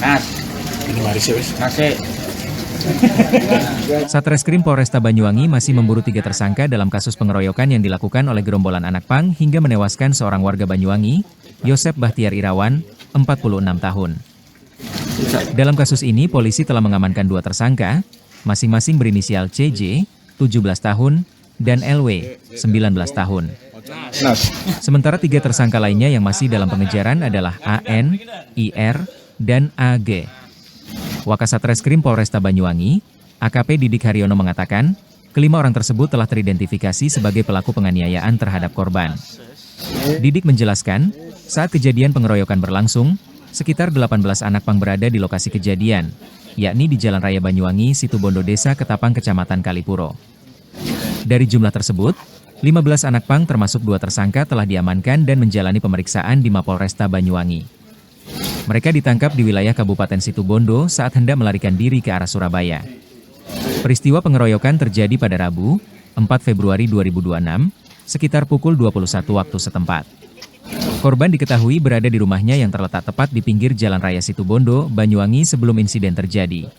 Nas. Ini maris ya, wis. Masih. Satreskrim Polresta Banyuwangi masih memburu 3 tersangka dalam kasus pengeroyokan yang dilakukan oleh gerombolan anak pang hingga menewaskan seorang warga Banyuwangi, Yosep Bahtiar Irawan, 46 tahun. Dalam kasus ini, polisi telah mengamankan 2 tersangka, masing-masing berinisial CJ, 17 tahun, dan LW, 19 tahun. Sementara 3 tersangka lainnya yang masih dalam pengejaran adalah AN, IR, dan AG. Wakasatreskrim Polresta Banyuwangi, AKP Didik Haryono mengatakan, kelima orang tersebut telah teridentifikasi sebagai pelaku penganiayaan terhadap korban. Didik menjelaskan, saat kejadian pengeroyokan berlangsung, sekitar 18 anak pang berada di lokasi kejadian, yakni di Jalan Raya Banyuwangi, Situbondo Desa Ketapang, Kecamatan Kalipuro. Dari jumlah tersebut, 15 anak pang termasuk 2 tersangka telah diamankan dan menjalani pemeriksaan di Mapolresta Banyuwangi. Mereka ditangkap di wilayah Kabupaten Situbondo saat hendak melarikan diri ke arah Surabaya. Peristiwa pengeroyokan terjadi pada Rabu, 4 Februari 2026, sekitar pukul 21 waktu setempat. Korban diketahui berada di rumahnya yang terletak tepat di pinggir Jalan Raya Situbondo, Banyuwangi sebelum insiden terjadi.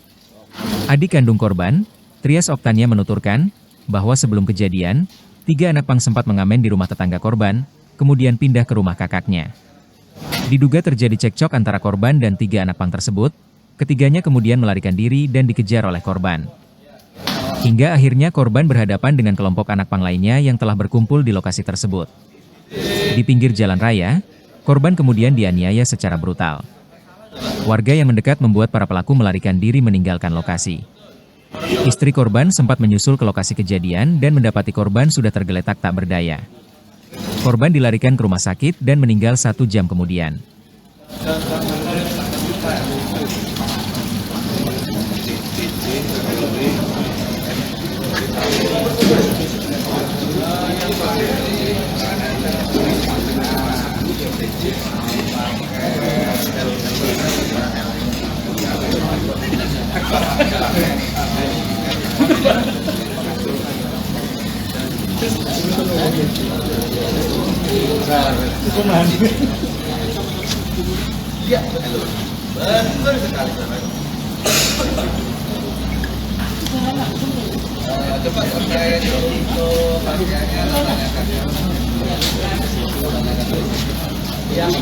Adik kandung korban, Trias Oktania menuturkan, bahwa sebelum kejadian, 3 anak pang sempat mengamen di rumah tetangga korban, kemudian pindah ke rumah kakaknya. Diduga terjadi cekcok antara korban dan 3 anak pang tersebut, ketiganya kemudian melarikan diri dan dikejar oleh korban. Hingga akhirnya korban berhadapan dengan kelompok anak pang lainnya yang telah berkumpul di lokasi tersebut. Di pinggir jalan raya, korban kemudian dianiaya secara brutal. Warga yang mendekat membuat para pelaku melarikan diri meninggalkan lokasi. Istri korban sempat menyusul ke lokasi kejadian dan mendapati korban sudah tergeletak tak berdaya. Korban dilarikan ke rumah sakit dan meninggal 1 jam kemudian. Ya, betul sekali. Cepat sampai untuk bagiannya tanyakan. Yang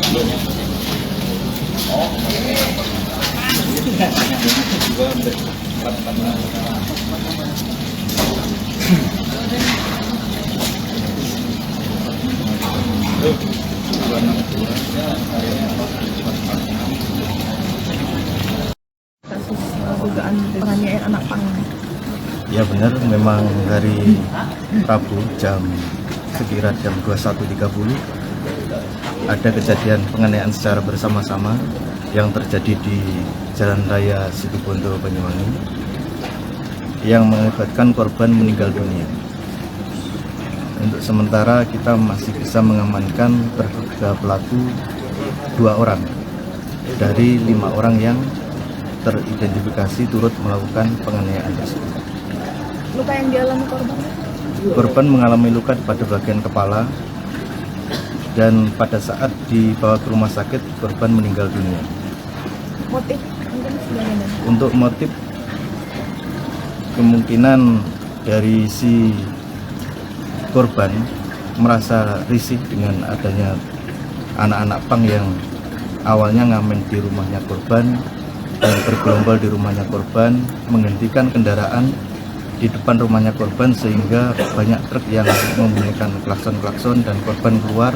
kasus dugaan penganiayaan anak pang. Ya benar, memang hari Rabu sekira jam 21.30 ada kejadian penganiayaan secara bersama-sama yang terjadi di Jalan Raya Situbondo Banyuwangi yang mengakibatkan korban meninggal dunia. Untuk sementara kita masih bisa mengamankan terduga pelaku 2 orang dari 5 orang yang teridentifikasi turut melakukan penganiayaan tersebut. Luka yang dialami korban? Korban mengalami luka pada bagian kepala dan pada saat dibawa ke rumah sakit korban meninggal dunia. Motif mungkin sudah ada? Untuk motif kemungkinan dari si korban merasa risih dengan adanya anak-anak pang yang awalnya ngamen di rumahnya korban dan bergerombol di rumahnya korban, menghentikan kendaraan di depan rumahnya korban sehingga banyak truk yang membunyikan klakson-klakson dan korban keluar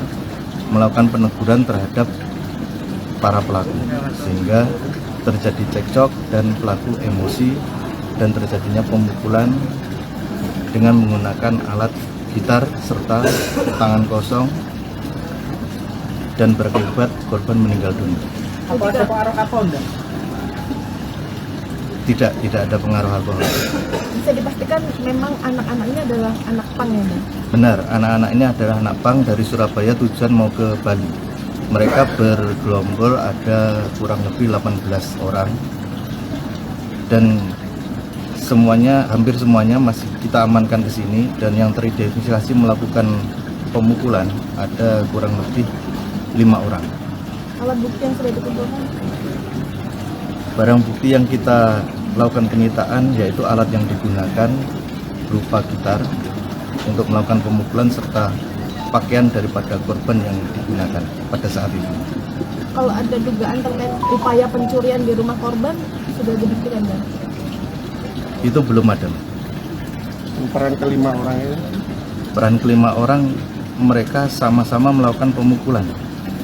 melakukan peneguran terhadap para pelaku sehingga terjadi cekcok dan pelaku emosi dan terjadinya pemukulan dengan menggunakan alat gitar serta tangan kosong dan berakibat korban meninggal dunia. apa ada pengaruh alkohol enggak? Tidak ada pengaruh alkohol. Bisa dipastikan memang anak-anak ini adalah anak pang ya, Bang? Benar, anak-anak ini adalah anak pang dari Surabaya tujuan mau ke Bali. Mereka bergelombol ada kurang lebih 18 orang dan hampir semuanya masih kita amankan ke sini dan yang teridentifikasi melakukan pemukulan ada kurang lebih 5 orang. Alat bukti yang sudah dikumpulkan? Barang bukti yang kita lakukan penyitaan yaitu alat yang digunakan berupa gitar untuk melakukan pemukulan serta pakaian daripada korban yang digunakan pada saat itu. Kalau ada dugaan terkait upaya pencurian di rumah korban, sudah dibuktikan ya? Itu belum ada. Peran kelima orang itu? Peran kelima orang, mereka sama-sama melakukan pemukulan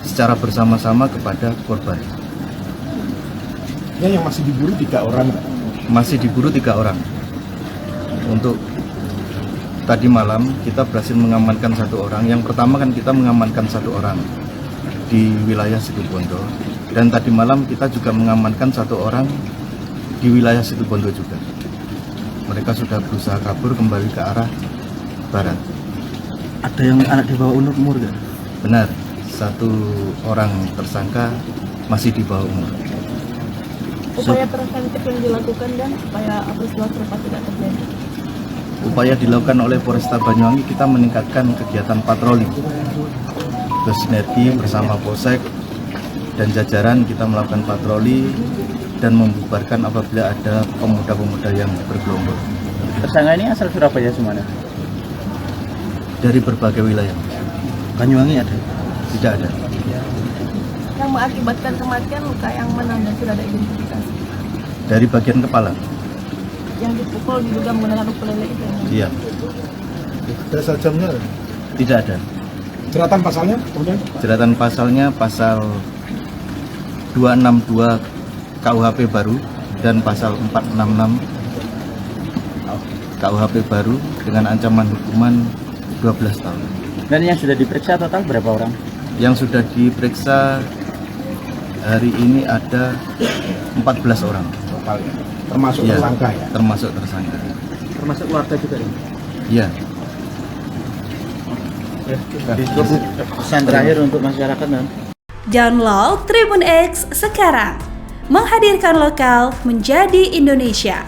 secara bersama-sama kepada korban. Ya, yang masih diburu 3 orang. Masih diburu 3 orang. Untuk tadi malam kita berhasil mengamankan 1 orang. Yang pertama kan kita mengamankan 1 orang di wilayah Situbondo, dan tadi malam kita juga mengamankan 1 orang di wilayah Situbondo juga. Mereka sudah berusaha kabur kembali ke arah barat. Ada yang anak di bawah umur kan? Benar, 1 orang tersangka masih di bawah umur. Upaya preventif yang dilakukan dan supaya peristiwa serupa tidak terjadi. Upaya dilakukan oleh Polresta Banyuwangi, kita meningkatkan kegiatan patroli. Bersinergi bersama Polsek dan jajaran, kita melakukan patroli dan membubarkan apabila ada pemuda-pemuda yang bergelombol. Tersangka ini asal Surabaya semuanya? Dari berbagai wilayah. Banyuwangi ada? Tidak ada. Yang mengakibatkan kematian luka yang mana dan sudah ada identifikasi? Dari bagian kepala. Yang dipukul diduga menggunakan ukulele itu. Iya. Ada sajamnya? Tidak ada. Jeratan pasalnya kemudian? Jeratan pasalnya pasal 262 KUHP baru dan pasal 466 KUHP baru dengan ancaman hukuman 12 tahun. Dan yang sudah diperiksa total berapa orang? Yang sudah diperiksa hari ini ada 14 orang. Total ya? Termasuk Iya, tersangka ya? Termasuk tersangka. Termasuk keluarga juga ya? Iya. Pesan terakhir untuk masyarakat dan Download Tribun X sekarang, menghadirkan lokal menjadi Indonesia.